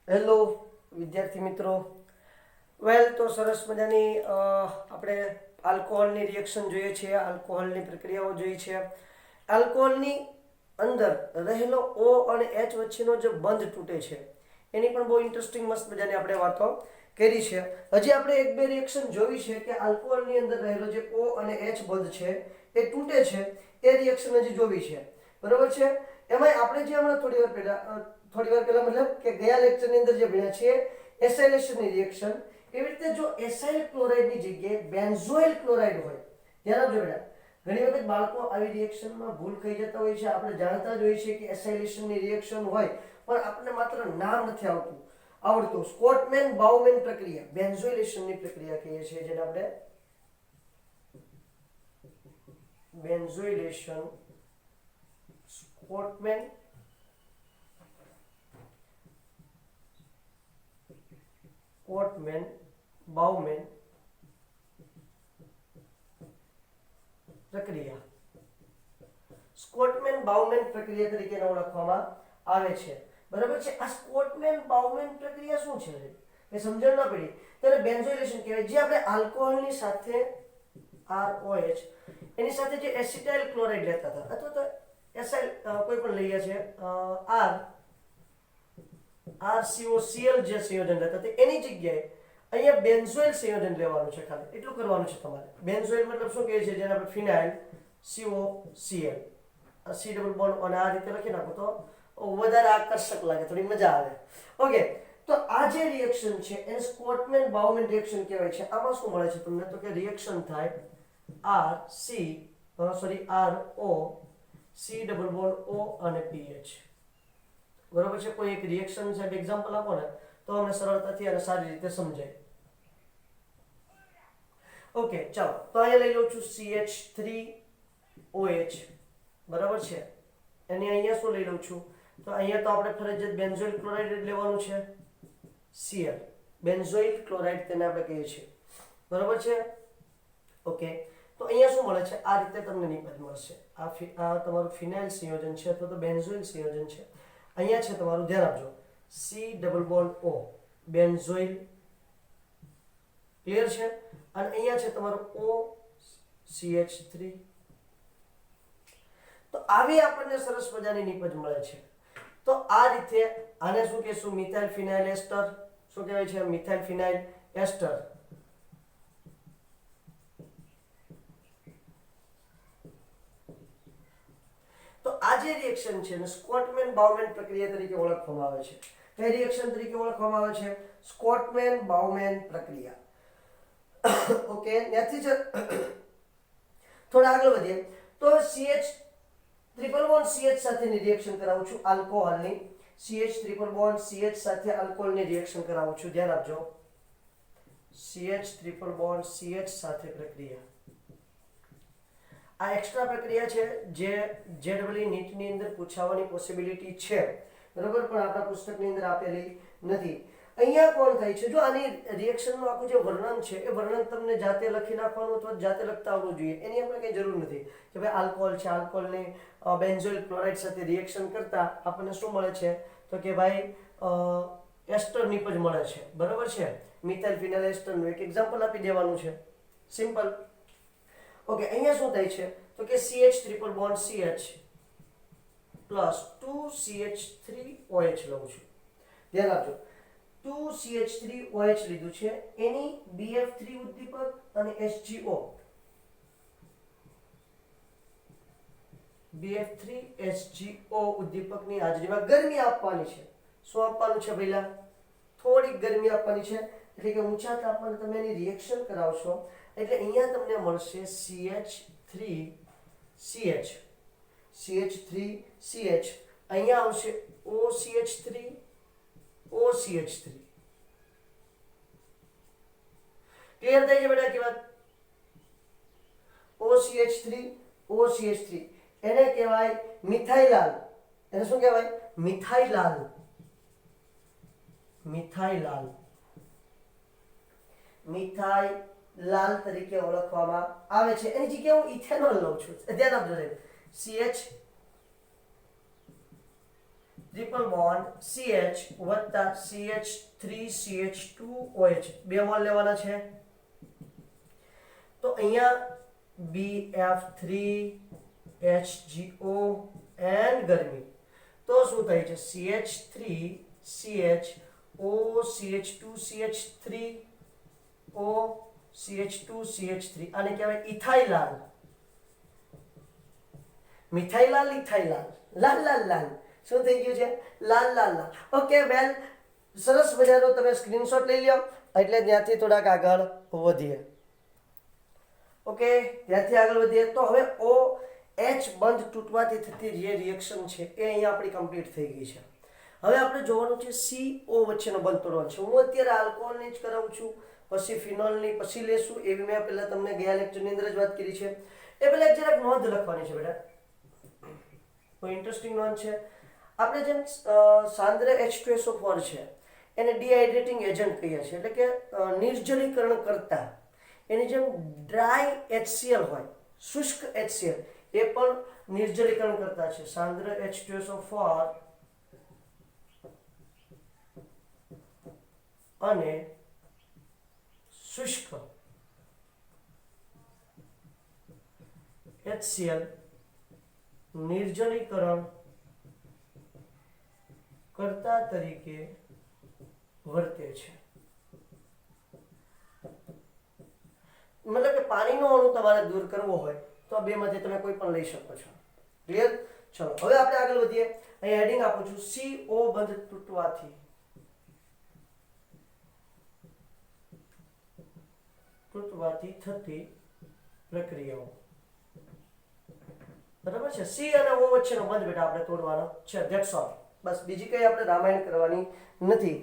Hello વિદ્યાર્થી મિત્રો. વેલ, તો સરસ મજાની આપણે આલ્કોહોલની રિએક્શન જોઈએ છીએ, આલ્કોહોલની પ્રક્રિયાઓ જોઈએ છે. આલ્કોહોલની અંદર રહેલો ઓ અને એચ વચ્ચેનો જે બંધ તૂટે છે એની પણ બહુ ઇન્ટરેસ્ટિંગ મસ્ત મજાની આપણે વાતો કરી છે. હજી આપણે એક બે રિએક્શન જોઈ છે કે આલ્કોહોલની અંદર રહેલો જે ઓ અને એચ બંધ છે એ તૂટે છે. એ રિએક્શન હજી જોવી છે, બરોબર છે. એમાં આપણે જે હમણાં થોડી વાર પહેલા મતલબ કે ગયા લેક્ચરની અંદર જે ભણ્યા છીએ એસાઇલેશનની રિએક્શન, એવી રીતે જો એસાઇલ ક્લોરાઇડની જગ્યાએ બેન્ઝોઇલ ક્લોરાઇડ હોય, ધ્યાન આપજો બેટા. ઘણી વખત બાળકો આવી રિએક્શનમાં ભૂલ થઈ જતા હોય છે. આપણે જાણતા જ હોઈએ છીએ કે એસાઇલેશનની રિએક્શન હોય, પણ આપણને માત્ર નામ નથી આવડતું. સ્કોટમેન બાઉમેન પ્રક્રિયા, બેન્ઝોઇલેશનની પ્રક્રિયા કહીએ છીએ, જેને આપણે બેન્ઝોઇલેશન, સ્કોટમેન બાઉમેન પ્રક્રિયા, સ્કોટમેન બાઉમેન પ્રક્રિયા તરીકે ઓળખવામાં આવે છે, બરાબર છે. આ સ્કોટમેન બાઉમેન પ્રક્રિયા શું છે એ સમજણ ના પડી ત્યારે બેન્ઝોઇલેશન કહેવાય. જે આપણે આલ્કોહોલની સાથે ROH એની સાથે જે એસિટાઇલ ક્લોરાઇડ લેતા હતા અથવા તો એસાઇલ કોઈ પણ લઈએ છે RCOCl જે સંયોજન લેતા હતા એની જગ્યાએ અહીંયા બેન્ઝોઇલ સંયોજન લેવાનું છે. ખાલી એટલું કરવાનું છે તમારે. બેન્ઝોઇલ મતલબ શું કહે છે? જેને આપણે ફિનાઇલ COCl C ડબલ બોન્ડ અને આ રીતે લખી નાખો તો વધારે આકર્ષક લાગે, થોડી મજા આવે. ઓકે, તો આ જે રિએક્શન છે એને સ્કોટમેન બાઉમેન રિએક્શન કહેવાય છે. આમાં શું મળે છે તમને? તો કે રિએક્શન થાય RO C double bond O અને PH, બરોબર છે. કોઈ એક રિએક્શન છે, એક્ઝામ્પલ આપો ને તો અમને સરળતાથી અને સારી રીતે સમજાય. ઓકે, ચાલો તો અહીંયા લઈ લઉં છું CH3OH, બરાબર છે. અને અહીંયા શું લઈ લઉં છું? તો અહીંયા તો આપણે ફરજિયાત બેન્ઝોઇલ ક્લોરાઇડ લેવાનું છે, Cl, બેન્ઝોઇલ ક્લોરાઇડ તેને આપણે કહીએ છીએ, બરાબર છે. ઓકે, તો અહીંયા શું મળે છે? આ રીતે તમને નિપજ મળશે. આ તમારું ફિનાઇલ સંયોજન છે અથવા તો બેન્ઝોઇલ સંયોજન છે. અહીંયા છે તમારું, ધ્યાન આપજો, C double bond O, benzoyl, clear છે. અને અહીંયા છે તમારું OCH3. તો આવી આપણને સરસ મજાની નિપજ મળે છે. તો આ રીતે આને શું કહેશું? મિથાઇલ ફિનાઇલ એસ્ટર. શું કહેવાય છે? મિથાઇલ ફિનાઇલ એસ્ટર. તો આ જે રિએક્શન છે ને સ્કોટમેન બાઉમેન પ્રક્રિયા તરીકે ઓળખવામાં આવે છે. કઈ રિએક્શન તરીકે ઓળખવામાં આવે છે? સ્કોટમેન બાઉમેન પ્રક્રિયા. ઓકે, ત્યાંથી જ થોડા આગળ વધીએ તો CH ટ્રિપલ બોન્ડ CH સાથેની રિએક્શન કરાવું છું આલ્કોહોલની. CH ટ્રિપલ બોન્ડ CH સાથે આલ્કોહોલની રિએક્શન કરાવું છું, ધ્યાન આપજો. CH ટ્રિપલ બોન્ડ CH સાથે પ્રક્રિયા. આ એક્સ્ટ્રા પ્રક્રિયા છે જે જેડબલઈ નીટની અંદર પૂછાવાની પોસિબિલિટી છે, બરોબર, પણ આપણા પુસ્તકની અંદર આપેલી નથી. અહીંયા કોણ થાય છે? જો આની રિએક્શનનું આખું જે વર્ણન છે એ વર્ણન તમને જાતે લખી નાખવાનું અથવા જાતે લખતા આવડવું જોઈએ. એની આપણે કંઈ જરૂર નથી કે ભાઈ આલ્કોહોલ છે, આલ્કોહોલની બેન્ઝોઇલ ક્લોરાઇડ સાથે રિએક્શન કરતા આપણને શું મળે છે? તો કે ભાઈ એસ્ટર નિપજ મળે છે, બરાબર છે. મિથાઇલ ફિનાઇલ એસ્ટરનું એક એક્ઝામ્પલ આપી દેવાનું છે, સિમ્પલ. ઓકે, અહીંયા શું થાય છે? તો કે CH triple bond CH plus 2CH3OH લઉં છું, ધ્યાન આપજો. 2CH3OH લીધું છે, એની BF3 ઉદ્દીપક અને HGO, BF3 HGO ઉદ્દીપકની હાજરીમાં ગરમી આપવાની છે. શું આપવાનું છે પહેલા? થોડીક ગરમી આપવાની છે. એટલે કે ઊંચા તાપમાને તમે એની રિએક્શન કરાવશો એટલે અહીંયા તમને મળશે CH3CH, CH3CH, અહીંયા આવશે OCH3 OCH3. ક્લિયર થઈ છે બેટા? કે વાત OCH3 OCH3 એને કહેવાય મિથાઇલાલ. એને શું કહેવાય? મિથાઇલાલ. મિથાઇલાલ મિથાઇલાલ તરીકે ઓળખવામાં આવે છે. એની જગ્યાએ હું ઇથેનોલ લઉં છું, ધ્યાન આપજો. CH ટ્રિપલ બોન્ડ CH વત્તા CH3CH2OH બે મોલ લેવાના છે. તો અહીંયા BF3HGO એન્ડ ગરમી તો શું થાય છે CH3CHO CH2CH3 આને કહેવાય ઇથાઇલાલ. મિથાઇલાલ ઇથાઇલાલ લાલ લાલ લાલ શું થઈ ગયું છે લાલ લાલ લાલ. ઓકે વેલ સરસ મજાનો તમે સ્ક્રીનશોટ લઈ લો એટલે ત્યાંથી થોડાક આગળ વધીએ. ઓકે ત્યાંથી આગળ વધીએ તો હવે OH બંધ તૂટવાથી થતી જે રિએક્શન છે એ અહીંયા આપણી કમ્પ્લીટ થઈ ગઈ છે. હવે આપણે જોવાનું છે CO વચ્ચેનો બંધ તોડવાનો છે. હું અત્યારે આલ્કોહોલની જ કરાવું છું, પછી ફિનોલની પછી લેશું એવી મેં પહેલા તમને ગયા લેક્ચરની અંદર જ વાત કરી છે. એ પહેલા એક જરાક નોંધ લખવાની છે બેટા, કોઈ ઇન્ટરેસ્ટિંગ નોંધ છે. આપણે જેમ સાંદ્ર H2SO4 છે એને ડિહાઇડ્રેટિંગ એજન્ટ કહીએ છીએ, એટલે કે નિર્જલીકરણ કરતા. એની જેમ ડ્રાય HCl હોય, શુષ્ક HCl એ પણ નિર્જલીકરણ કરતા છે. સાંદ્ર H2SO4 અને શુષ્ક HCl નિર્જલીકરણ કરતા તરીકે વર્તે છે. મતલબ કે પાણીનો અણુ તમારે દૂર કરવો હોય તો આ બેમાંથી તમે કોઈ પણ લઈ શકો છો. ક્લિયર? ચલો હવે આપણે આગળ વધીએ. અહીં હેડિંગ આપું છું CO બંધ તૂટવાથી થતી પ્રક્રિયાઓ. બરાબર છે. C અને O વચ્ચેનો બંધ બેટા આપણે તોડવાનો છે. That's all. બસ બીજી કઈ આપણે રામાયણ કરવાની નથી.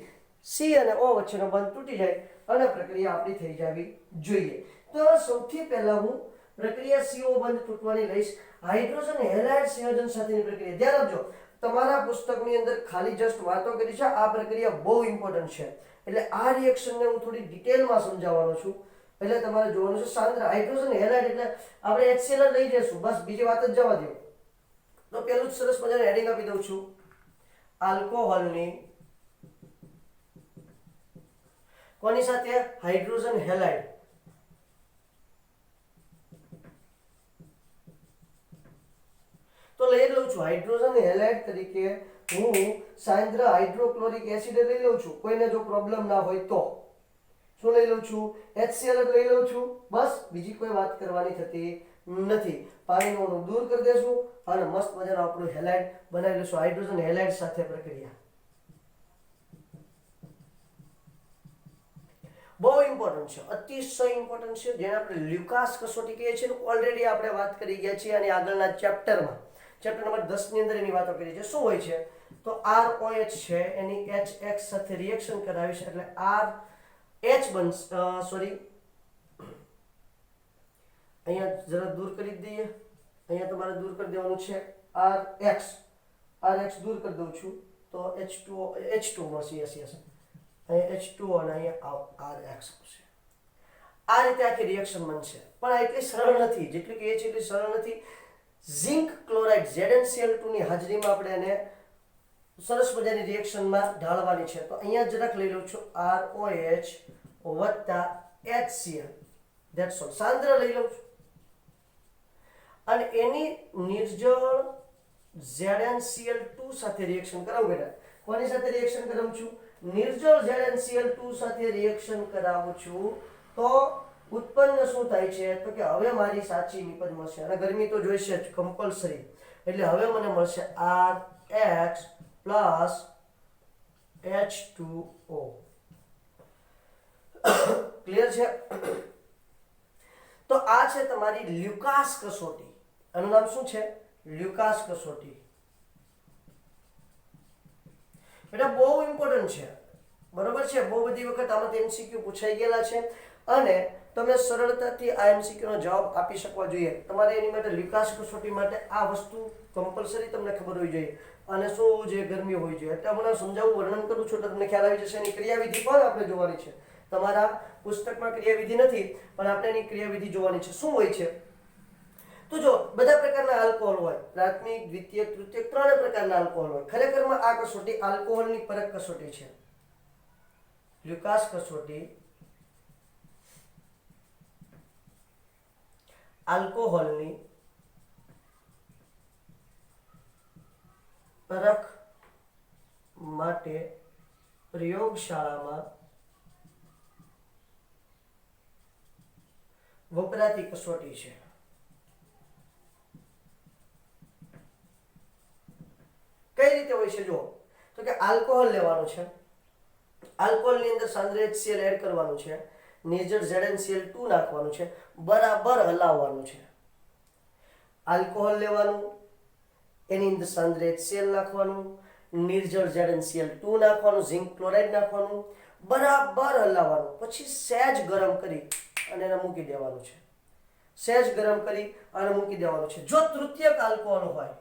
C અને O વચ્ચેનો બંધ તૂટી જાય અને પ્રક્રિયા આપણી થઈ જવી જોઈએ. તો સૌથી પહેલા હું પ્રક્રિયા CO બંધ તૂટવાની લઈશ. હાઇડ્રોજન હેલાઇડ સંયોજન સાથેની પ્રક્રિયા. ધ્યાન આપજો, તમારા પુસ્તકની અંદર ખાલી જસ્ટ વાતો કરી છે. આ પ્રક્રિયા બહુ ઇમ્પોર્ટન્ટ છે, એટલે આ રિએક્શનને હું થોડી ડિટેલમાં સમજાવવાનો છું. એટલે તમારે જોવાનું છે સાંદ્ર હાઇડ્રોજન હેલાઇડ એટલે આપણે HCl લઈ જઈશું, બસ બીજી વાત જ જવા દો. તો પેલું જ સરસ મજાનું હેડિંગ આપી દઉં છું, આલ્કોહોલની કોની સાથે? Hydrogen halide. તો લઈ લઉં છું હાઇડ્રોજન હેલાઇડ તરીકે હું સાંદ્ર હાઇડ્રોક્લોરિક એસિડ લઈ લઉં છું. કોઈને જો પ્રોબ્લેમ ના હોય તો શું લઈ લઉં છું? HCl લઈ લઉં છું. બસ બીજી કોઈ વાત કરવાની થતી નથી. પાણીનો અણુ દૂર કરી દેશું અને મસ્ત મજાનો આપણું હેલાઇડ બનાવી લઈશું. હાઇડ્રોજન હેલાઇડ સાથે પ્રક્રિયા બહુ ઇમ્પોર્ટન્ટ છે, અતિશય ઇમ્પોર્ટન્ટ છે, જેને આપણે લ્યુકાસ કસોટી કહીએ છીએ. ઓલરેડી આપણે વાત કરી ગયા છીએ અને આગળના ચેપ્ટરમાં ચેપ્ટર નંબર 10 ની અંદર એની વાતો કરી છે. શું હોય છે? તો ROH છે એની HX સાથે રિએક્શન કરાવીશ એટલે RH બનશે. સોરી, અહીંયા જરા દૂર કરી દઈએ. અહીંયા તમારે દૂર કરી દેવાનું છે RH દૂર કરી દઉં છું તો H2 મળશે. યસ અહીંયા H2 અને અહીંયા RH આવશે. આ રીતે આખી રિએક્શન બનશે. પણ આ એટલી સરળ નથી, જેટલી કહીએ છીએ એટલી સરળ નથી. ઝિંક ક્લોરાઇડ ZnCl2 ની હાજરીમાં આપણે એને સરસ મજાની રિએક્શનમાં ઢાળવાની છે. તો અહીંયા જરાક લઈ લઉં છું ROH વત્તા HCl. That's all. સાંદ્ર લઈ લઉં છું અને એની નિર્જળ ZnCl2 સાથે રિએક્શન કરાવું બેટા. કોની સાથે રિએક્શન કરાવું છું? નિર્જળ ZnCl2 સાથે રિએક્શન કરાવું છું. તો ઉત્પન્ન શું થાય છે? તો કે હવે મારી સાચી નિપજ મળશે અને ગરમી તો જોઈશે જ કમ્પલસરી. એટલે હવે મને મળશે RH પ્લસ H2O. ક્લિયર છે? તો આ છે તમારી લ્યુકાસ કસોટી. આનું નામ શું છે? લ્યુકાસ કસોટી. બેટા બહુ ઇમ્પોર્ટન્ટ છે, બરોબર છે. બહુ બધી વખત આમાંથી MCQ પૂછાઈ ગયેલા છે અને તમે સરળતાથી આ MCQ નો જવાબ આપી શકવા જોઈએ. તમારે એની માટે લ્યુકાસ કસોટી માટે આ વસ્તુ કમ્પલસરી તમને ખબર હોવી જોઈએ અને શું હોવું જોઈએ? ગરમી હોવી જોઈએ. એટલે હમણાં સમજાવું, વર્ણન કરું છું તો તમને ખ્યાલ આવી જશે. એની ક્રિયાવિધિ પણ આપણે જોવાની છે. તમારા પુસ્તકમાં ક્રિયાવિધિ નથી પણ આપણે એની ક્રિયાવિધિ જોવાની છે. શું હોય છે? તો જો બધા પ્રકારના આલ્કોહોલ હોય, પ્રાથમિક, દ્વિતીયક, તૃતીયક ત્રણે પ્રકારના આલ્કોહોલ હોય. ખરેખરમાં આ કસોટી આલ્કોહોલની પરખ કસોટી છે. લ્યુકાસ કસોટી આલ્કોહોલની પરખ માટે પ્રયોગશાળામાં વપરાતી કસોટી છે. કઈ રીતે હોય છે? જો તો કે આલ્કોહોલ લેવાનું છે, આલ્કોહોલની અંદર સાંદ્ર HCl એડ કરવાનું છે, નિર્જળ ZnCl2 નાખવાનું છે, બરાબર હલાવવાનું છે. આલ્કોહોલ લેવાનું, એની અંદર સાંદ્ર HCl નાખવાનું, નિર્જળ ZnCl2 નાખવાનું, ઝિંક ક્લોરાઇડ નાખવાનું, બરાબર હલાવવાનું. પછી સહેજ ગરમ કરી અને એને મૂકી દેવાનું છે. સહેજ ગરમ કરી અને મૂકી દેવાનું છે. જો તૃતીયક આલ્કોહોલ હોય,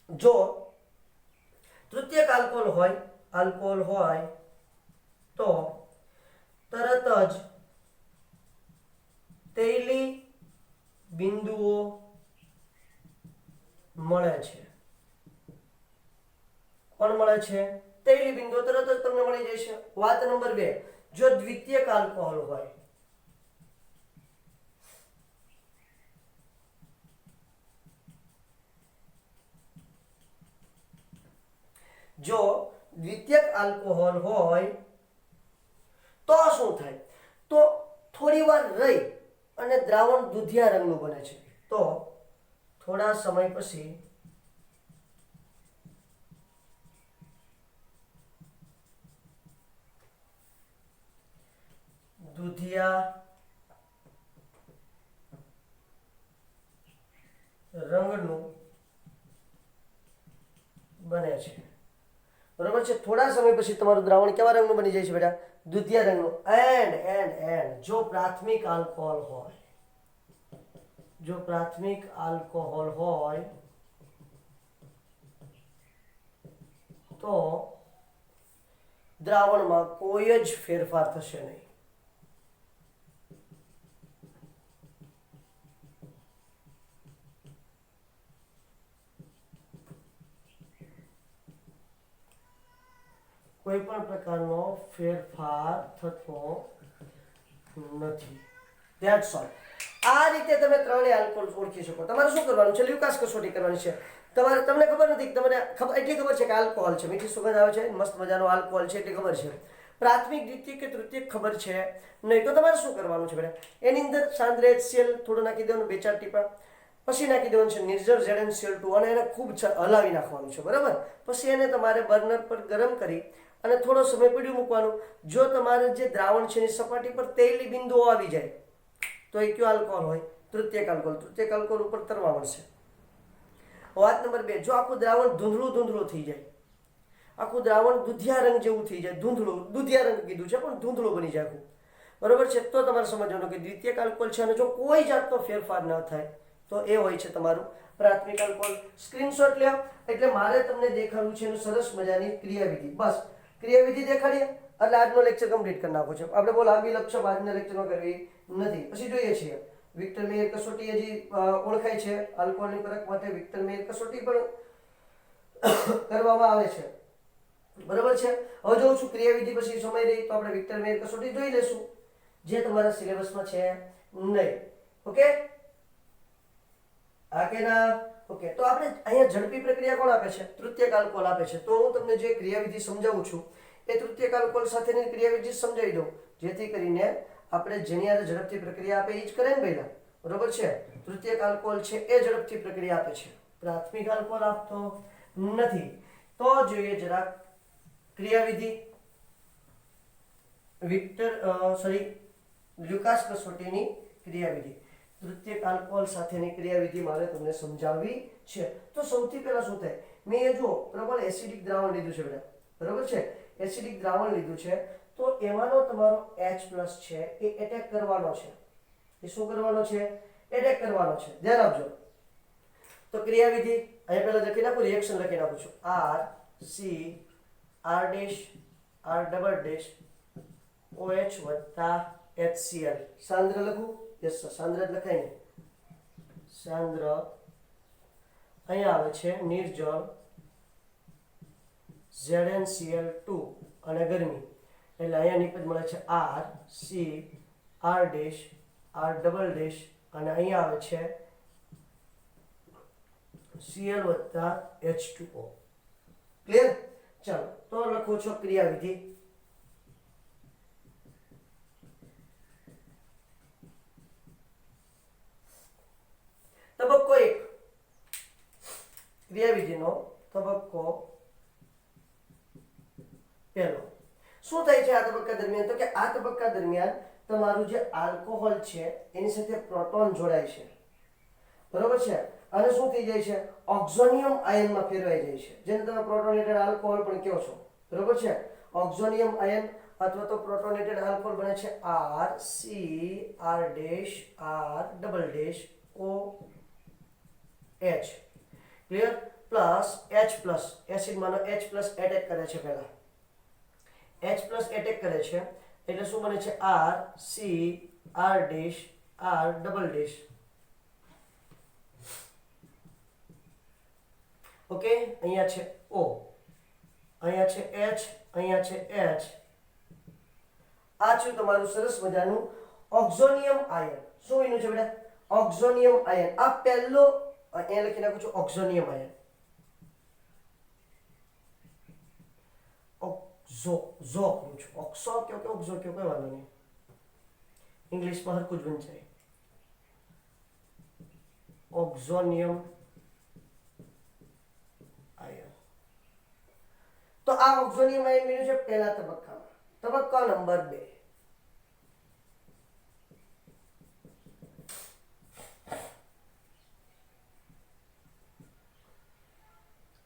જો તૃતીયક આલ્કોહોલ હોય તો તરત જ તૈલી બિંદુઓ મળે છે. કોણ મળે છે? તૈલી બિંદુઓ તરત જ તમને મળી જશે. વાત નંબર 2, જો દ્વિતીયક આલ્કોહોલ હોય, જો દ્વિતીયક આલ્કોહોલ હોય તો શું થાય? તો થોડી વાર રહી અને દ્રાવણ દૂધિયા રંગનું બને છે. તો થોડા સમય પછી દૂધિયા રંગનું બને છે. બરાબર છે? થોડા સમય પછી તમારું દ્રાવણ કેવા રંગનું બની જાય છે બેટા? દૂધિયા રંગનું. એન્ડ જો પ્રાથમિક આલ્કોહોલ હોય, જો પ્રાથમિક આલ્કોહોલ હોય તો દ્રાવણમાં કોઈ જ ફેરફાર થશે નહીં. કોઈ પણ પ્રકારનો ફેરફાર થતો નથી. That's all. આ રીતે તમે ત્રણેય આલ્કોહોલ ઓળખી શકો. તમારે શું કરવાનું છે? લ્યુકાસ કસોટી કરવાની છે. તમને ખબર નથી, તમને એટલી ખબર છે કે આલ્કોહોલ છે, મીઠી સુગંધ આવે છે, મસ્ત મજાનો આલ્કોહોલ છે એટલી ખબર છે. પ્રાથમિક, દ્વિતીયક કે તૃતીયક ખબર છે નહીં. તો તમારે શું કરવાનું છે બેટા? એની અંદર સાંદ્ર HCl થોડું નાખી દેવાનું, 2-4 ટીપા. પછી નાખી દેવાનું છે નિર્જળ ZnCl2 અને એને ખૂબ હલાવી નાખવાનું છે. બરાબર? પછી એને તમારે બર્નર પર ગરમ કરી અને થોડો સમય પડ્યું મૂકવાનું. જો તમારે જે દ્રાવણ છે એની સપાટી પર તૈલી બિંદુઓ આવી જાય તો એ કયો આલ્કોહોલ હોય? તૃતીયક આલ્કોહોલ. તૃતીયક આલ્કોહોલ ઉપર તરવા મળશે. વાત નંબર 2, જો આખું દ્રાવણ ધૂંધળું થઈ જાય, આખું દ્રાવણ દૂધિયા રંગ જેવું થઈ જાય, દૂધિયા રંગ કીધું છે પણ ધૂંધળું બની જાય આખું, બરોબર છે, તો તમારે સમજવાનું કે દ્વિતીયક આલ્કોહોલ છે. અને જો કોઈ જાતનો ફેરફાર ન થાય તો એ હોય છે તમારું પ્રાથમિક આલ્કોહોલ. સ્ક્રીનશોટ લ્યો. એટલે મારે તમને દેખાડવું છે એનું સરસ મજાની ક્રિયાવિધિ. બસ ક્રિયાવિધિ દેખાડીએ એટલે આજનો લેક્ચર કમ્પ્લીટ કરી નાખો છે. આપણે બહુ લાંબી લક્ષો આજના લેક્ચરમાં કરવી નથી. પછી જોઈએ છીએ વિક્ટર મેયર કસોટી હજી ઓળખાય છે આલ્કોહોલની પરખ માટે. વિક્ટર મેયર કસોટી પણ કરવામાં આવે છે. બરાબર છે? હવે જોઉં છું ક્રિયાવિધિ પછી સમય રહી તો આપણે વિક્ટર મેયર કસોટી જોઈ લેશું, જે તમારા સિલેબસમાં છે નહીં. ઓકે? આ કે ના? ઓકે. તો આપણે અહીંયા ઝડપી પ્રક્રિયા કોણ આપે છે? તૃતીયક આલ્કોહોલ આપે છે. તો હું તમને જે ક્રિયાવિધિ સમજાવું છું એ તૃતીયક આલ્કોહોલ સાથેની ક્રિયાવિધિ સમજાવી દઉં, જેથી કરીને આપણે જેની હારે ઝડપથી પ્રક્રિયા આપે એ જ કરે ને પહેલા. બરોબર છે? તૃતીયક આલ્કોહોલ છે એ ઝડપથી પ્રક્રિયા આપે છે, પ્રાથમિક આલ્કોહોલ આપતો નથી. તો જોઈએ જરાક ક્રિયાવિધિ. લ્યુકાસ કસોટીની ક્રિયાવિધિ, તૃતીયક આલ્કોહોલ સાથેની ક્રિયાવિધિ મારે તમને સમજાવવી છે. તો સૌથી પહેલા શું થાય? મેં જો પ્રબળ એસિડિક દ્રાવણ લીધું છે બેટા, બરોબર છે? એસિડિક દ્રાવણ લીધું છે તો એમાંનો તમારો H+ છે એ એટેક કરવાનો છે. એ શું કરવાનો છે? એટેક કરવાનો છે. ધ્યાન આપજો. તો ક્રિયાવિધિ અહીંયા પહેલા લખી નાખું, રિએક્શન લખી નાખું છું. R C R' R double dash OH વત્તા HCl સાંદ્ર લખું? યસ સર, સાંદ્ર જ લખાય ને. સાંદ્ર અહીંયા આવે છે નિર્જળ ZnCl2 અને ગરમી એટલે અહીંયા નિપજ મળે છે R C R dash R double dash અને અહીંયા આવે છે Cl વત્તા H2O. ક્લિયર? ચાલો તો લખું છું ક્રિયાવિધિ. તબક્કો 1 ક્રિયાવિધિનો તબક્કો પહેલો. શું થાય છે આ તબક્કા દરમિયાન? તો કે આ તબક્કા દરમિયાન તમારું જે આલ્કોહોલ છે એની સાથે પ્રોટોન જોડાય છે, બરોબર છે, અને શું થઈ જાય છે? ઓક્ઝોનિયમ આયનમાં ફેરવાઈ જાય છે, જેને તમે પ્રોટોનેટેડ આલ્કોહોલ પણ કહો છો, બરોબર છે. ઓક્ઝોનિયમ આયન અથવા તો પ્રોટોનેટેડ આલ્કોહોલ બને છે R C R dash R double dash OH. Clear? Plus H plus એસિડમાંનો H પ્લસ એટેક કરે છે, પહેલા H પ્લસ એટેક કરે છે એટલે શું બને છે? R C R dash R double dash. Okay, અહીંયા છે O, અહીંયા છે H, અહીંયા છે H. આ છે તમારું સરસ મજાનું ઓક્ઝોનિયમ આયન. શું બન્યું છે બેટા? ઓક્ઝોનિયમ આયન. આ પહેલો અહીંયા લખી નાખું છું ઓક્ઝોનિયમ આયન. ઓક્ઝો કરું છું, ઓક્સો કયો કે ઓક્ઝો કયો, કોઈ વાંધો નહીં, ઇંગ્લિશમાં હરખું જ વંચાય. ઓક્ઝોનિયમ આયન. તો આ ઓક્ઝોનિયમ આયન બન્યું છે પહેલા તબક્કામાં. તબક્કા નંબર 2.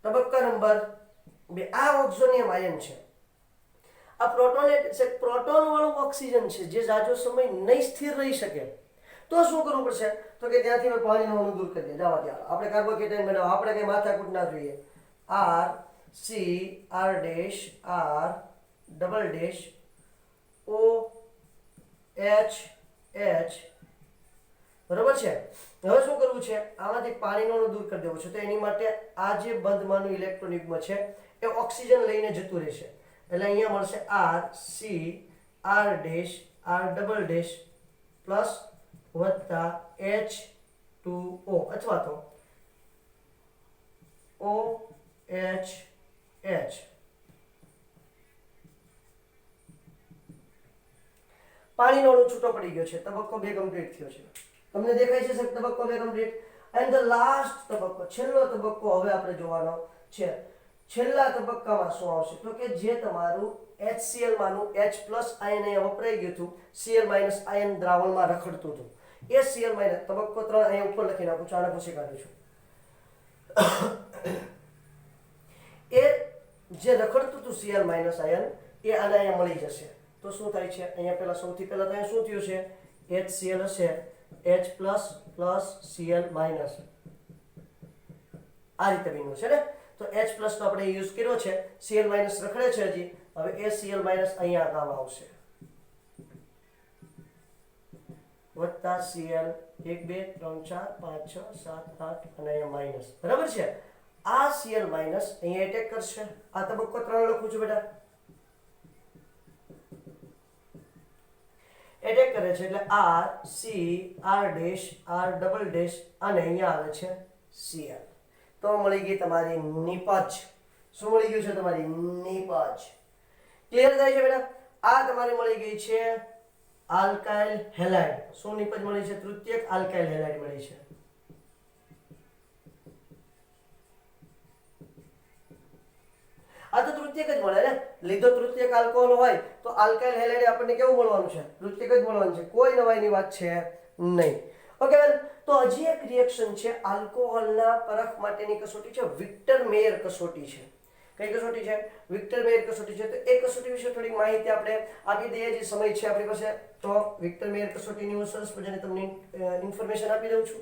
તબક્કા નંબર 2 આ ઓક્ઝોનિયમ આયન છે. આ પ્રોટોન વાળું ઓક્સિજન છે જે જાજો સમય નહીં સ્થિર રહી શકે. તો શું કરવું પડશે? તો કે ત્યાંથી મેં પાણીનું અણુ દૂર કરી દે. જવા દે, આપણે કાર્બોકેટાયન બનાવો, આપણે કઈ માથાકૂટ ના જોઈએ. R C R dash R double dash OH H. બરોબર છે. હવે શું કરવું છે? આમાંથી પાણીનો અણુ દૂર કરી દેવો છે. તો એની માટે આ જે બંધમાંનું ઇલેક્ટ્રોન યુગ્મ છે એ ઓક્સિજન લઈને જતું રહેશે. એટલે અહીંયા મળશે R C R dash R double dash plus વત્તા H2O અથવા તો OH H. પાણીનો અણુ છૂટો પડી ગયો છે. તબક્કો 2 કમ્પ્લીટ થયો છે. તમને દેખાય છે સાહેબ તબક્કો 2 કમ્પ્લીટ? એન્ડ ધ લાસ્ટ તબક્કો, છેલ્લો તબક્કો હવે આપણે જોવાનો છે. છેલ્લા તબક્કામાં શું આવશે? તો કે જે તમારું HCl માનું H પ્લસ આયન અહીંયા વપરાઈ ગયું હતું, Cl માઇનસ આયન દ્રાવણમાં રખડતું હતું, એ Cl માઇનસ તબક્કો 3 અહીંયા ઉપર લખી નાખું છું, આને પૂછી કાઢું છું. એ જે રખડતું હતું Cl માઇનસ આયન એ આને અહીંયા મળી જશે. તો શું થાય છે? અહીંયા પહેલા સૌથી પહેલા તો અહીંયા શું થયું છે? HCl હશે H plus plus Cl minus, આ રીતે બન્યું છે ને. તો H પ્લસ નો આપણે યુઝ કર્યો છે, Cl માઇનસ રખડે છે હજી. હવે એ Cl માઇનસ અહીંયા કામ આવશે વત્તા Cl 1 2 3 4 5 6 7 8 અને અહીંયા માઇનસ, બરાબર છે. આ Cl માઇનસ અહીંયા એટેક કરશે. આ તબક્કો 3 લખું છું બેટા. એટેક કરે છે એટલે R C R dash R double dash અને અહીંયા આવે છે Cl. તો મળી ગઈ તમારી નિપજ. શું મળી ગયું છે? તમારી નિપજ. ક્લિયર થાય છે બેટા? આ તમારી મળી ગઈ છે આલ્કાઇલ હેલાઇડ. શું નિપજ મળી છે? તૃતીયક આલ્કાઇલ હેલાઇડ મળી છે. આ તો તૃતીયક જ મળે ને. લીધો તૃતીયક આલ્કોહોલ હોય તો આલ્કાઇલ હેલાઇડ આપણને કેવું મળવાનું છે? તૃતીયક જ મળવાનું છે. કોઈ નવાઈની વાત છે નહીં. ઓકે બેન, તો હજી એક રિએક્શન છે આલ્કોહોલના પરખ માટેની કસોટી છે, વિક્ટર મેયર કસોટી છે. કઈ કસોટી છે? વિક્ટર મેયર કસોટી છે. તો એ કસોટી વિશે થોડી માહિતી આપણે આપી દઈએ. જે સમય છે આપણી પાસે, તો વિક્ટર મેયર કસોટીની હું સરસ મજાની તમને ઇન્ફોર્મેશન આપી દઉં છું.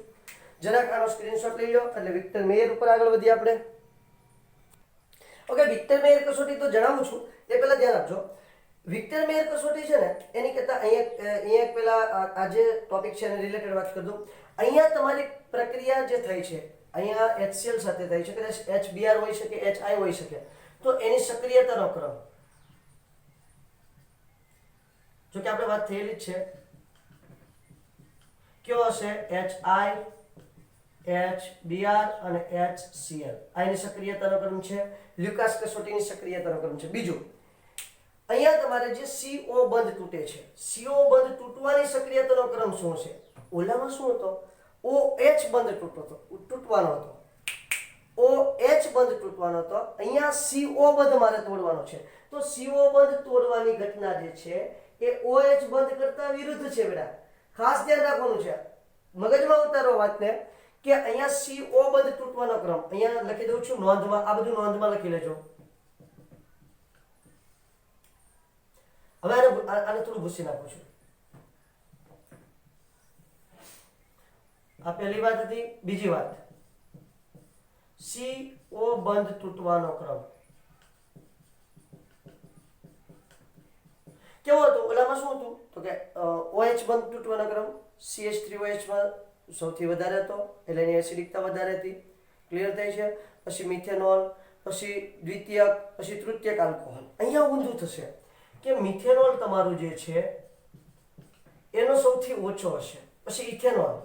જરાક આનો સ્ક્રીનશોટ લઈ લો એટલે વિક્ટર મેયર ઉપર આગળ વધીએ આપણે. ઓકે, વિક્ટર મેયર કસોટી તો જણાવું છું એ પહેલા ધ્યાન આપજો. વિક્ટર મેયર કસોટી છે ને એની કરતાં અહીંયા પહેલા આ જે ટોપિક છે એને રિલેટેડ વાત કરી દઉં. અહીંયા તમારી પ્રક્રિયા જે થઈ છે અહીંયા HCl સાથે થઈ છે, કદાચ HBr હોઈ શકે, HI હોઈ શકે, તો એની સક્રિયતાનો ક્રમ જો કે આપણે વાત થયેલી જ છે કયો હશે? HI, HBr અને HCl. આ એની સક્રિયતાનો ક્રમ છે. લ્યુકાસ કસોટીની સક્રિયતાનો ક્રમ છે. બીજું અહીંયા તમારે જે CO બંધ તૂટે છે, CO બંધ તૂટવાની સક્રિયતાનો ક્રમ શું છે? ઓલામાં શું હતો? OH બંધ તૂટવાનો હતો. OH બંધ તૂટવાનો હતો. અહીંયા CO બંધ મારે તોડવાનો છે. તો CO બંધ તોડવાની ઘટના જે છે એ OH બંધ કરતા વિરુદ્ધ છે બેટા. ખાસ ધ્યાન રાખવાનું છે. મગજમાં ઉતારો વાતને કે અહીંયા CO બંધ તૂટવાનો ક્રમ અહીંયા લખી દઉં છું નોંધમાં. આ બધું નોંધમાં લખી લેજો. હવે આને થોડું ભૂસી નાખું છું. આ પહેલી વાત હતી. બીજી વાત, CO બંધ તૂટવાનો ક્રમ કેવો હતો? ઓલામાં શું હતું તો કે OH બંધ તૂટવાનો ક્રમ CH3OH માં સૌથી વધારે હતો, એટલે એની એસિડિકતા વધારે હતી. ક્લિયર થાય છે? પછી મિથેનોલ, પછી દ્વિતીયક, પછી તૃતીયક આલ્કોહોલ. અહીંયા ઊંધું થશે કે મિથેનોલ તમારું જે છે એનો સૌથી ઓછો હશે. પછી ઇથેનોલ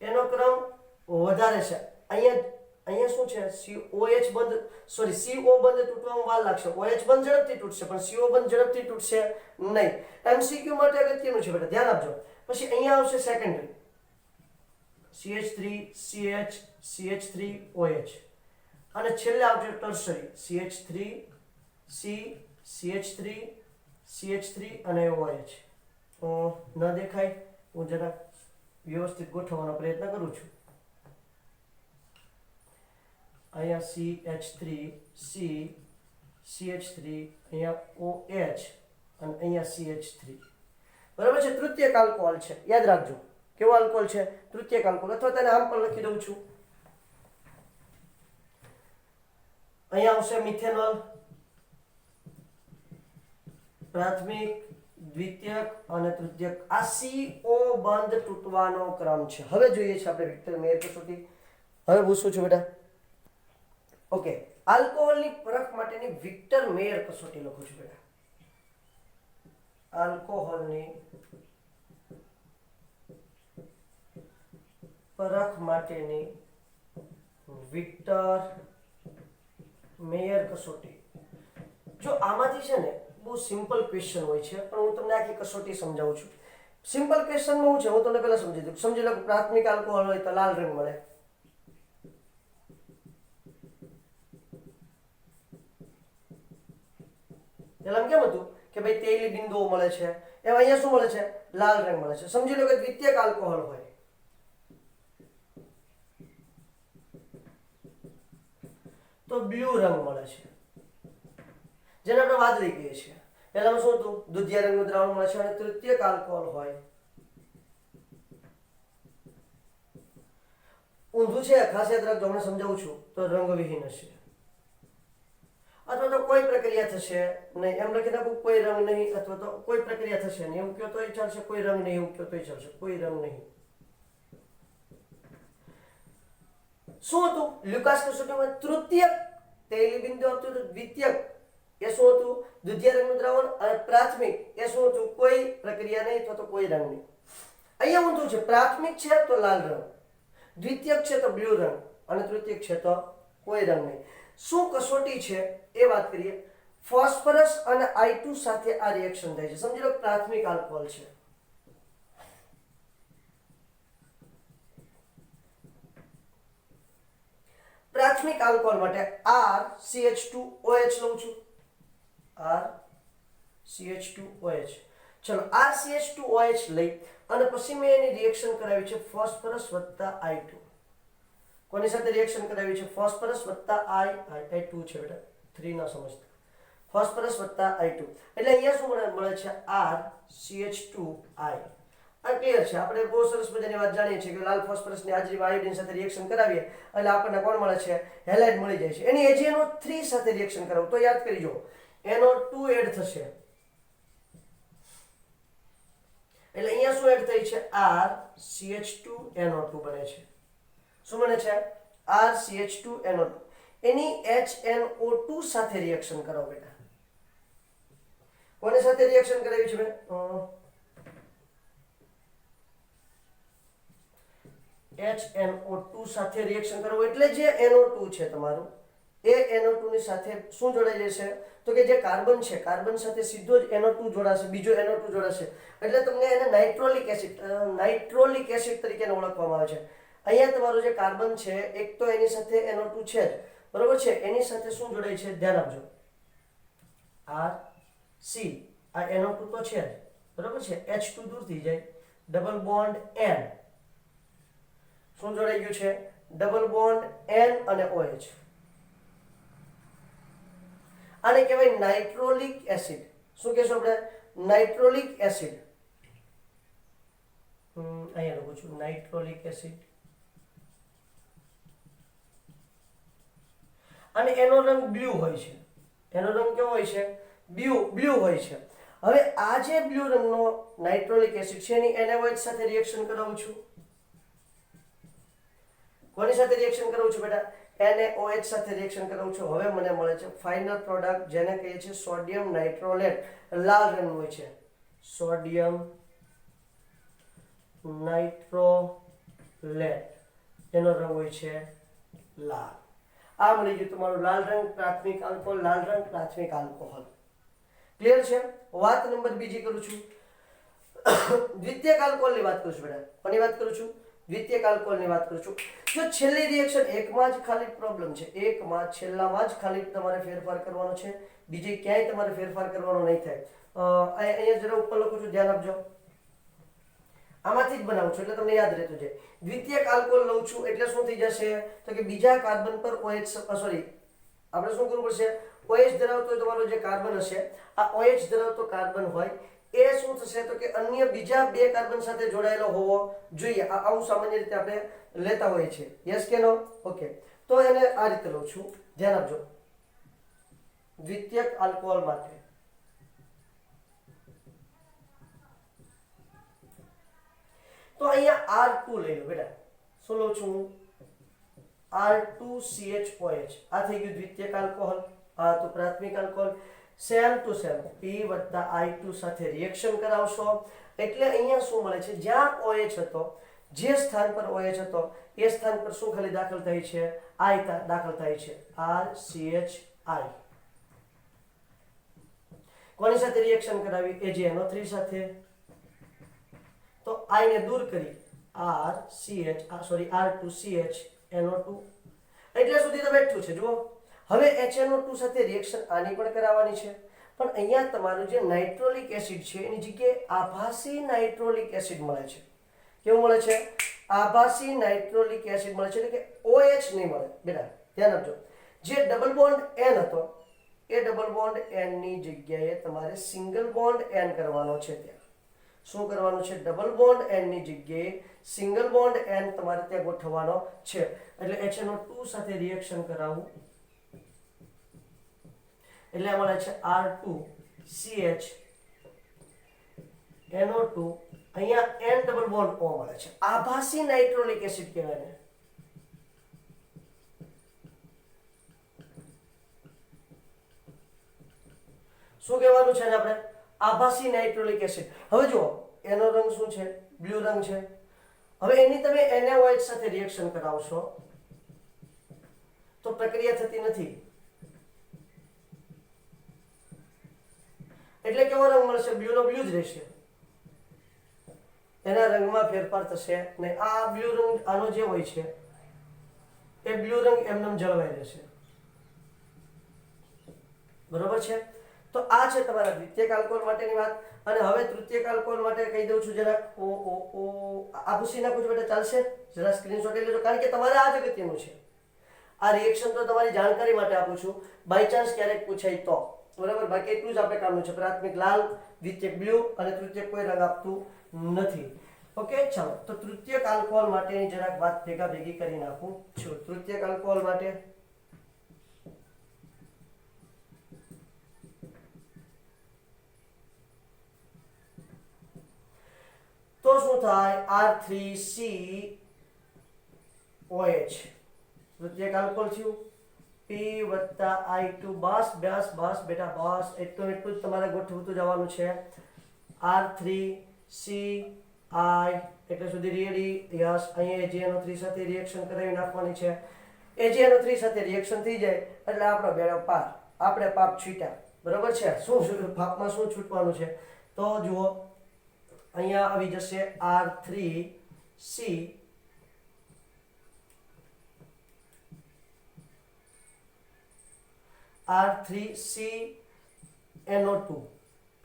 એનો ક્રમ વધારે છે. અહીંયા શું છે? OH બંધ CO બંધ તૂટવામાં વાર લાગશે. OH બંધ ઝડપથી તૂટશે પણ CO બંધ ઝડપથી તૂટશે નહીં. MCQ માટે અગત્યનું છે બેટા, ધ્યાન આપજો. પછી અહીંયા આવશે સેકન્ડરી CH3 CH CH3OH અને છેલ્લે આવશે tertiary CH3 C CH3 CH3 અને OH. ન દેખાય, હું જરા વ્યવસ્થિત ગોઠવવાનો પ્રયત્ન કરું છું. અહીંયા CH3 C CH3, અહીંયા OH અને અહીંયા CH3. બરાબર છે? તૃતીયક આલ્કોહોલ છે. યાદ રાખજો કેવો આલ્કોહોલ છે? તૃતીયક આલ્કોહોલ. અથવા તેને આમ પણ લખી દઉં છું. અહીંયા આવશે મિથેનોલ, પ્રાથમિક, દ્વિતીયક અને તૃતીયક. આ CO બંધ તૂટવાનો ક્રમ છે. હવે જોઈએ છે આપણે વિક્ટર મેયર કસોટી. હવે પૂછું છું બેટા. ઓકે, આલ્કોહોલની પરખ માટેની વિક્ટર મેયર કસોટી લખું છું બેટા. આલ્કોહોલની પરખ માટેની વિક્ટર મેયર કસોટી. જો આમાંથી છે ને બહુ સિમ્પલ ક્વેશ્ચન હોય છે પણ હું તમને આખી કસોટી સમજાવું છું. સિમ્પલ ક્વેશ્ચનમાં શું છે હું તમને પહેલા સમજી દઉં. સમજી લો કે પ્રાથમિક આલ્કોહોલ હોય તો લાલ રંગ મળે. પેલા કેમ હતું કે ભાઈ તેલી બિંદુઓ મળે છે, એમાં અહીંયા શું મળે છે? લાલ રંગ મળે છે. સમજી લો કે દ્વિતીયક આલ્કોહોલ હોય તો બ્લુ રંગ મળે છે, જેને આપણે વાદળી કહીએ છીએ. પહેલામાં શું હતું? દુધિયા રંગનું દ્રાવણ મળે છે. અને તૃતીયક આલ્કોહોલ હોય ઊંધું છે, ખાસ યાદ રાખજો, હમણાં સમજાવું છું, તો રંગવિહીન હશે અથવા તો કોઈ પ્રક્રિયા થશે નહીં. એમ લખી નાખું કોઈ રંગ નહીં અથવા તો કોઈ પ્રક્રિયા થશે નહીં. એવું કહો તોય ચાલશે, કોઈ રંગ નહીં એવું કહો તોય ચાલશે, કોઈ રંગ નહીં. શું હતું? લ્યુકાસ કસોટીમાં તૃતીયક તેલી બિંદુ હતું તો દ્વિતીયક એ શું હતું? દુધિયા રંગનું દ્રાવણ. અને પ્રાથમિક એ શું હતું? કોઈ પ્રક્રિયા નહીં અથવા તો કોઈ રંગ નહીં. અહીંયા ઊંધું છે. પ્રાથમિક છે તો લાલ રંગ, દ્વિતીયક છે તો બ્લુ રંગ અને તૃતીયક છે તો કોઈ રંગ નહીં. શું કસોટી છે એ વાત કરીએ. ફોસ્ફરસ અને I2 સાથે આ રિએક્શન થાય છે. સમજી લો પ્રાથમિક આલ્કોહોલ છે. પ્રાથમિક આલ્કોહોલ માટે RCH2OH લઉં છું. RCH2OH. ચલો RCH2OH લઈ અને પછી મેં એની રિએક્શન કરાવી છે ફોસ્ફરસ વત્તા I2. કોની સાથે રિએક્શન કરાવી છે? ફોસ્ફરસ વત્તા I2 છે બેટા, 3 ના સમજતા. ફોસ્ફરસ વત્તા I2 એટલે અહીંયા શું મળે છે? RCH2I. આ ક્લિયર છે. આપણે બહુ સરસ મજાની વાત જાણીએ છીએ કે લાલ ફોસ્ફરસની હાજરીમાં આયોડિન સાથે રિએક્શન કરાવીએ એટલે આપણને કોણ મળે છે? હેલાઇડ મળી જાય છે. એની AgNO3 સાથે રિએક્શન કરાવો તો યાદ કરી જો NO2 એડ થશે એટલે અહીંયા શું એડ થઈ છે? RCH2NO2 બને છે. શું બને છે? RCH2NO2. એની HNO2 સાથે રિએક્શન કરાવો બેટા. કોની સાથે રિએક્શન કરાવી છે? HNO2 સાથે રિએક્શન કરવો એટલે જે NO2 છે તમારું એ NO2 ની સાથે શું જોડાઈ જશે? તો કે જે કાર્બન છે કાર્બન સાથે સીધો જ NO2 જોડાશે, બીજો NO2 જોડાશે એટલે તમને એને નાઇટ્રોલિક એસિડ તરીકે ઓળખવામાં આવે છે. અહીંયા તમારો જે કાર્બન છે એક તો એની સાથે NO2 છે જ, બરોબર છે, એની સાથે શું જોડાય છે? ધ્યાન આપજો, RC. આ NO2 તો છે જ, બરોબર છે, H2 દૂર થઈ જાય, ડબલ બોન્ડ N. શું જોડાઈ ગયું છે? ડબલ બોન્ડ N અને OH. આને કહેવાય નાઇટ્રોલિક એસિડ. શું કહેશો આપણે? નાઇટ્રોલિક એસિડ. અહીંયા લખું છું નાઇટ્રોલિક એસિડ. અને એનો રંગ બ્લુ હોય છે. એનો રંગ કેવો હોય છે? બ્લુ હોય છે. હવે આ જે બ્લુ રંગનો નાઇટ્રોલિક એસિડ છે એની NaOH સાથે રિએક્શન કરાવું છું. કોની સાથે રિએક્શન કરાવું છું બેટા? NaOH સાથે રિએક્શન કરાવું છું. હવે મને મળે છે ફાઇનલ પ્રોડક્ટ જેને કહીએ છીએ સોડિયમ નાઇટ્રોલેટ. લાલ રંગનું હોય છે, સોડિયમ નાઇટ્રોલેટ. એનો રંગ હોય છે લાલ. આ મળી ગયું તમારું લાલ રંગ પ્રાથમિક આલ્કોહોલ. લાલ રંગ પ્રાથમિક આલ્કોહોલ. ક્લિયર છે? વાત નંબર બીજી કરું છું. દ્વિતીયક આલ્કોહોલની વાત કરું છું બેટા. કોની વાત કરું છું? દ્વિતીયક આલ્કોહોલની વાત કરું છું. જો છેલ્લી રિએક્શન એકમાં જ ખાલી પ્રોબ્લેમ છે, એકમાં છેલ્લામાં જ ખાલી તમારે ફેરફાર કરવાનો છે, બીજે ક્યાંય તમારે ફેરફાર કરવાનો નહીં થાય. અહીંયા જરા ઉપર લખું છું, ધ્યાન આપજો. આમાંથી જ બનાવું છું એટલે તમને યાદ રહેતું છે. દ્વિતીયક આલ્કોહોલ લઉં છું એટલે શું થઈ જશે? તો કે બીજા કાર્બન પર OH આપણે શું કરવું પડશે? OH ધરાવતો હોય તમારો જે કાર્બન હશે, આ OH ધરાવતો કાર્બન હોય એ શું થશે? તો કે અન્ય બીજા બે કાર્બન સાથે જોડાયેલો હોવો જોઈએ. આવું સામાન્ય રીતે આપણે લેતા હોઈએ છીએ. યસ કે નો? ઓકે. તો એને આ રીતે લઉં છું, ધ્યાન આપજો. દ્વિતીયક આલ્કોહોલ માટે તો અહીંયા R2 લઈ લો બેટા. શું લઉં છું? R2CHOH. આ થઈ ગયું દ્વિતીયક આલ્કોહોલ. આ તો પ્રાથમિક alcohol. Same to same P + I2 સાથે રિએક્શન કરાવશો એટલે અહીંયા શું મળે છે? જ્યાં OH હતો, જે સ્થાન પર OH હતો એ સ્થાન પર શું ખાલી દાખલ થાય છે? I દાખલ થાય છે, RCHI. કોની સાથે રિએક્શન કરાવી? AgNO3 સાથે. તો I ને દૂર કરી R2CHNO2 એટલે સુધી તો બેઠું છે. જુઓ હવે HNO2 સાથે રિએક્શન આની પણ કરાવવાની છે, પણ અહીંયા તમારું જે નાઇટ્રોલિક એસિડ છે એની જગ્યાએ આભાસી નાઇટ્રોલિક એસિડ મળે છે. કેવું મળે છે? આભાસી નાઇટ્રોલિક એસિડ મળે છે, એટલે કે OH નહીં મળે બેટા. ધ્યાન આપજો. જે ડબલ બોન્ડ N હતો એ ડબલ બોન્ડ N ની જગ્યાએ તમારે સિંગલ બોન્ડ N કરવાનો છે. ત્યાં શું કરવાનું છે? ડબલ બોન્ડ N ની જગ્યાએ સિંગલ બોન્ડ N તમારે ત્યાં ગોઠવવાનો છે. એટલે HNO2 સાથે રિએક્શન કરાવવું એટલે મળે છે R2CHNO2. અહીંયા N ડબલ બોન્ડ O મળે છે. આભાસી નાઇટ્રોલિક એસિડ કહેવાય ને. શું કહેવાનું છે આપણે? આભાસી નાઇટ્રોલિક એસિડ. હવે જુઓ એનો રંગ શું છે? બ્લુ રંગ છે. હવે એની તમે NaOH સાથે રિએક્શન કરાવશો તો પ્રક્રિયા થતી નથી એટલે કેવો રંગ મળશે? બ્લુ નો બ્લુ જ રહેશે, એના રંગમાં ફેરફાર થશે નહીં. આ બ્લુ રંગ આનો જે હોય છે એ બ્લુ રંગ એમનેમ જળવાઈ રહેશે. બરોબર છે? તો આ છે તમારા દ્વિતીયક આલ્કોહોલ માટેની વાત. અને હવે તૃતીયક આલ્કોહોલ માટે કહી દઉં છું જરાક. આ ભૂસી નાખું છું બેટા, ચાલશે? જરા સ્ક્રીનશોટ લઈ લેજો કારણ કે તમારે આ જ અગત્યનું છે. આ રિએક્શન તો તમારી જાણકારી માટે આપું છું, બાય ચાન્સ ક્યારેક પૂછાય તો. બરાબર? બાકી એટલું જ આપણે કામનું છે. પ્રાથમિક લાલ, દ્વિતીયક બ્લુ અને તૃતીયક કોઈ રંગ આપતું નથી. ઓકે ચાલો તો તૃતીયક આલ્કોહોલ માટેની જરાક વાત ભેગી કરી નાખું છું. તૃતીયક આલ્કોહોલ માટે તો શું થાય R3COH તૃતીયક આલ્કોહોલ થયું P + I2 બસ બેટા બસ એટલું જ તમારે ગોઠવતું જવાનું છે. R3CI એટલે સુધી રેડી યસ અહીંયા AgNO3 સાથે રિએક્શન કરાવી નાખવાની છે. AgNO3 સાથે રિએક્શન થઈ જાય એટલે આપણો બેડો પાર આપણે પાપ છૂટ્યા બરોબર છે. શું પાપમાં શું છૂટવાનું છે તો જુઓ અહીંયા આવી જશે R3CNO2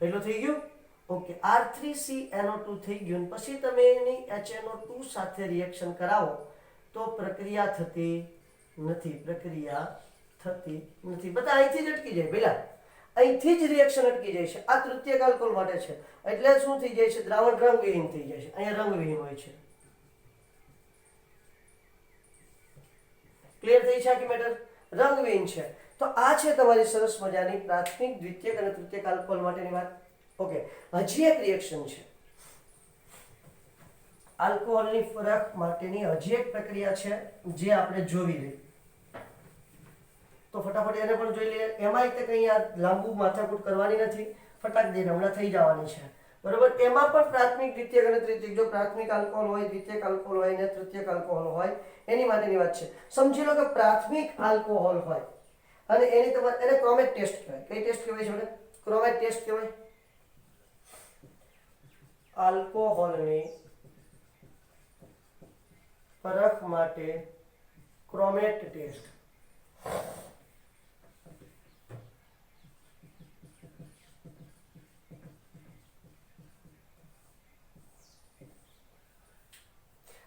પેલું થઈ ગયું. ઓકે R3CNO2 થઈ ગયું પછી તમે એની HNO2 સાથે રિએક્શન કરાવો તો પ્રક્રિયા થતી નથી. બધા અહીંથી જ અટકી જાય પેલા અહીંથી જ રિએક્શન અટકી જાય છે. આ તૃતીયક આલ્કોહોલ માટે છે એટલે શું થઈ જાય છે દ્રાવણ રંગવિહીન થઈ જાય છે. અહીંયા રંગવિહીન હોય છે. ક્લિયર થઈ છે આખી મેટર રંગવિહીન છે. તો આ છે તમારી સરસ મજાની પ્રાથમિક દ્વિતીયક અને તૃતીયક આલ્કોહોલ માટેની વાત. ઓકે હજી એક રિએક્શન છે આલ્કોહોલની ફરક માટેની હજી એક પ્રક્રિયા છે જે આપણે જોવી રહી તો ફટાફટ એને પણ જોઈ લઈએ. એમાં એક કંઈ લાંબુ માથાકૂટ કરવાની નથી ફટાક દઈને હમણાં થઈ જવાની છે બરોબર. એમાં પણ પ્રાથમિક દ્વિતીયક અને તૃતીયક જો પ્રાથમિક આલ્કોહોલ હોય દ્વિતીયક આલ્કોહોલ હોય ને તૃતીયક આલ્કોહોલ હોય એની માટેની વાત છે. સમજી લો કે પ્રાથમિક આલ્કોહોલ હોય અને એની તમારે એને ક્રોમેટ ટેસ્ટ કહેવાય. કઈ ટેસ્ટ કહેવાય છે? ક્રોમેટ ટેસ્ટ કહેવાય. આલ્કોહોલની પરખ માટે ક્રોમેટ ટેસ્ટ.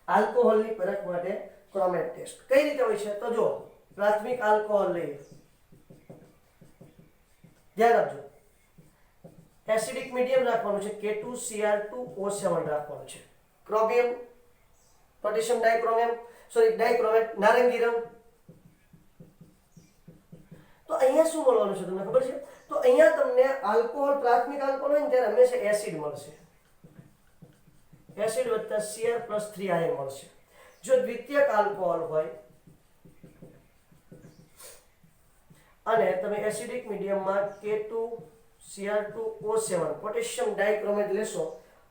આલ્કોહોલની પરખ માટે ક્રોમેટ ટેસ્ટ કઈ રીતે હોય છે તો જો પ્રાથમિક આલ્કોહોલ લઈએ ધ્યાન આપજો. એસિડિક મીડિયમ રાખવાનું છે K2Cr2O7 રાખવાનું છે. ક્રોમિયમ પોટેશિયમ ડાઇક્રોમેટ નારંગી રંગ. તો અહીંયા શું મળવાનું છે તમને ખબર છે? તો અહીંયા તમને આલ્કોહોલ પ્રાથમિક આલ્કોહોલ હોય ને ત્યારે હંમેશા એસિડ મળશે. એસિડ વત્તા Cr+3 મળશે. જો દ્વિતીયક આલ્કોહોલ હોય અને તમે એસિડિક મીડિયમમાં K2Cr2O7 પોટેશિયમ ડાઇક્રોમેટ લેશો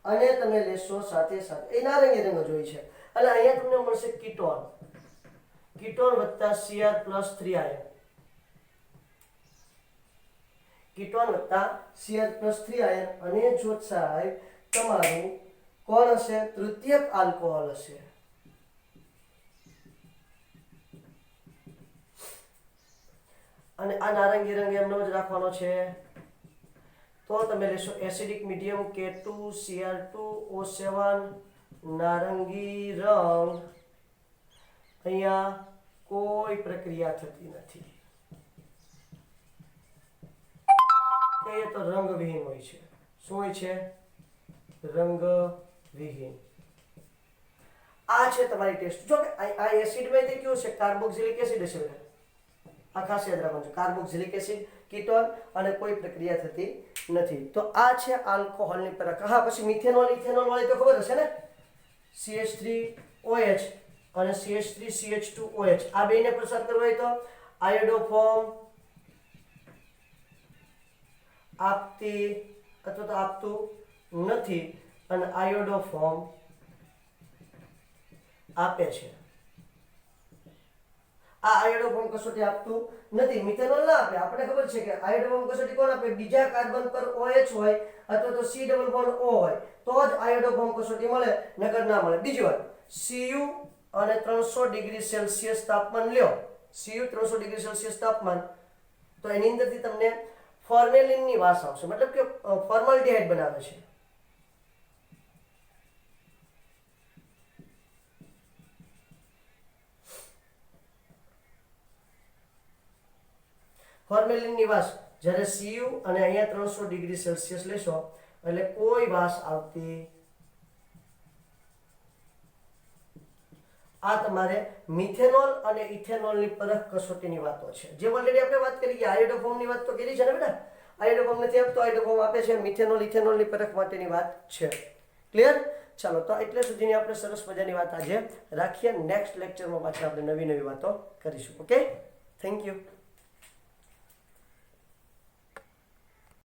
અને તમે લેશો સાથે એ નારંગી રંગ જોઈ છે અને અહીંયા તમને મળશે કીટોન વત્તા Cr+3 કીટોન વત્તા Cr+3 અને જો સાહેબ તમારું કોણ હશે? તૃતીયક આલ્કોહોલ હશે. અને આ નારંગી રંગ એમનો જ રાખવાનો છે. તો તમે લેશો એસિડિક મીડિયમ K2Cr2O7 નારંગી રંગ. અહીંયા કોઈ પ્રક્રિયા થતી નથી. એ તો રંગવિહીન હોય છે. શું હોય છે? રંગવિહીન. આ છે તમારી ટેસ્ટ. જો આ એસિડમાં તે કેવું છે? કાર્બોક્સિલિક એસિડ હશે બધા. આ ખાસ યાદ રાખવાનું છે. કાર્બોક્સિલિક એસિડ કીટોન અને કોઈ પ્રક્રિયા થતી નથી. તો આ છે આલ્કોહોલની પરખ. હા પછી મિથેનોલ ઇથેનોલ વાળી તો ખબર હશે ને. CH3OH અને CH3CH2OH આ બેને પ્રસાર કરવો હોય તો આયોડોફોર્મ આપતી અથવા તો આપતું નથી અને આયોડોફોર્મ આપે છે. આ આયોડોફોર્મ કસોટી આપતું નથી. મિથેનોલ ના આપે. આપણે ખબર છે કે આયોડોફોર્મ કસોટી કોણ આપે? બીજા કાર્બન પર OH હોય અથવા તો C ડબલ બોન્ડ O હોય તો જ આયોડોફોર્મ કસોટી મળે, નકર ના મળે. બીજી વાત Cu અને 300 ડિગ્રી સેલ્સિયસ તાપમાન લ્યો. Cu 300 ડિગ્રી સેલ્સિયસ તાપમાન તો એની અંદરથી તમને ફોર્મેલિનની વાસ આવશે. મતલબ કે ફોર્માલ્ડિહાઇડ બનાવે છે. ફોર્મેલિનની વાસ જ્યારે Cu અને અહીંયા 300 ડિગ્રી સેલ્સિયસ લેશો એટલે કોઈ વાસ આવતી આ તમારે મિથેનોલ અને ઇથેનોલની પરખ કસોટીની વાતો છે, જે ઓલરેડી આપણે વાત કરી કે આયોડોફોર્મની વાત તો કરી છે ને બેટા. આયોડોફોર્મ નથી આપતો, આયોડોફોર્મ આપે છે. મિથેનોલ ઇથેનોલની પરખ માટેની વાત છે. ક્લિયર? ચાલો, તો એટલે સુધીની આપણે સરસ મજાની વાત આજે રાખીએ. નેક્સ્ટ લેક્ચરમાં પાછા આપણે નવી વાતો કરીશું. Okay, thank you.